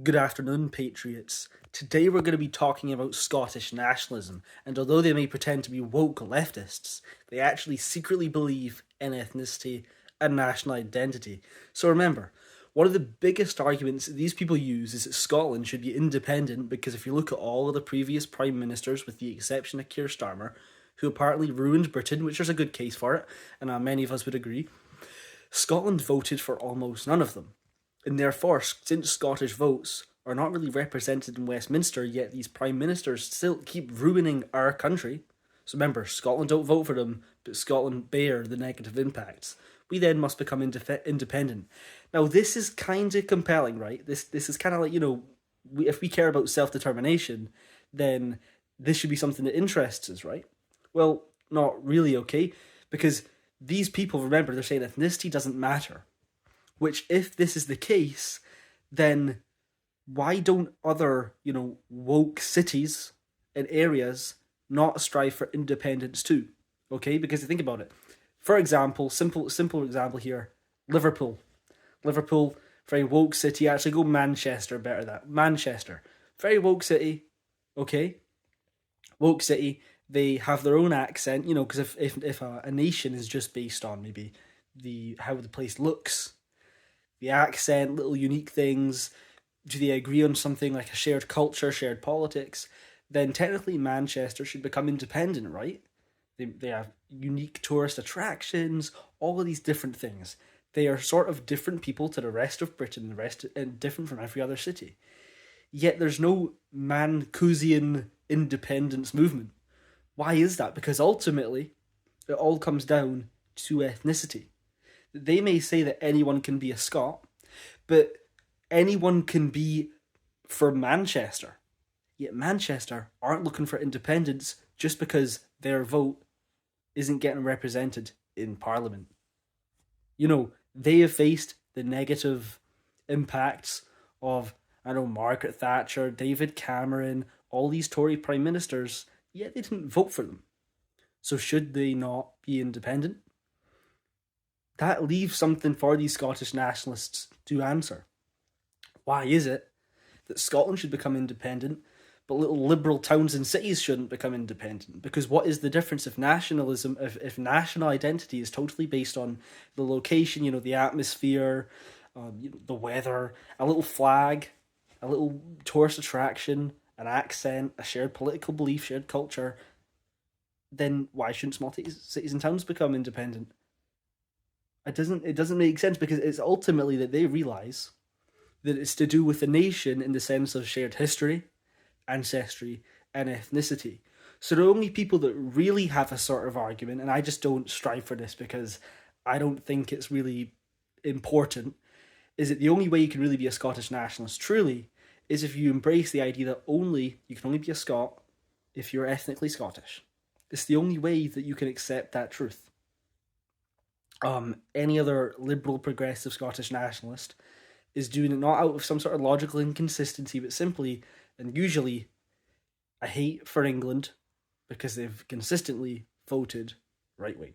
Good afternoon, Patriots. Today we're going to be talking about Scottish nationalism, and although they may pretend to be woke leftists, they actually secretly believe in ethnicity and national identity. So remember, one of the biggest arguments that these people use is that Scotland should be independent because if you look at all of the previous prime ministers, with the exception of Keir Starmer, who apparently ruined Britain, which there's a good case for it, and many of us would agree, Scotland voted for almost none of them. And therefore, since Scottish votes are not really represented in Westminster, yet these prime ministers still keep ruining our country. So remember, Scotland don't vote for them, but Scotland bear the negative impacts. We then must become independent. Now, this is kind of compelling, right? This is kind of like, if we care about self determination, then this should be something that interests us, right? Well, not really, okay? Because these people, remember, they're saying ethnicity doesn't matter. Which, if this is the case, then why don't other, woke cities and areas not strive for independence too? Okay, because think about it. For example, simple example here, Liverpool. Liverpool, very woke city. Actually, go Manchester, better that. Manchester, very woke city. Okay, woke city. They have their own accent, because if a nation is just based on maybe the how the place looks, the accent, little unique things, do they agree on something like a shared culture, shared politics, then technically Manchester should become independent, right? They have unique tourist attractions, all of these different things. They are sort of different people to the rest of Britain, and different from every other city. Yet there's no Mancusian independence movement. Why is that? Because ultimately, it all comes down to ethnicity. They may say that anyone can be a Scot, but anyone can be from Manchester. Yet Manchester aren't looking for independence just because their vote isn't getting represented in Parliament. They have faced the negative impacts of, Margaret Thatcher, David Cameron, all these Tory prime ministers, yet they didn't vote for them. So should they not be independent? That leaves something for these Scottish nationalists to answer. Why is it that Scotland should become independent, but little liberal towns and cities shouldn't become independent? Because what is the difference if nationalism, if national identity is totally based on the location, the atmosphere, the weather, a little flag, a little tourist attraction, an accent, a shared political belief, shared culture, then why shouldn't small cities and towns become independent? It doesn't make sense because it's ultimately that they realize that it's to do with the nation in the sense of shared history, ancestry, and ethnicity. So the only people that really have a sort of argument, and I just don't strive for this because I don't think it's really important, is that the only way you can really be a Scottish nationalist truly is if you embrace the idea that you can only be a Scot if you're ethnically Scottish. It's the only way that you can accept that truth. Any other liberal progressive Scottish nationalist is doing it not out of some sort of logical inconsistency, but simply and usually a hate for England because they've consistently voted right wing.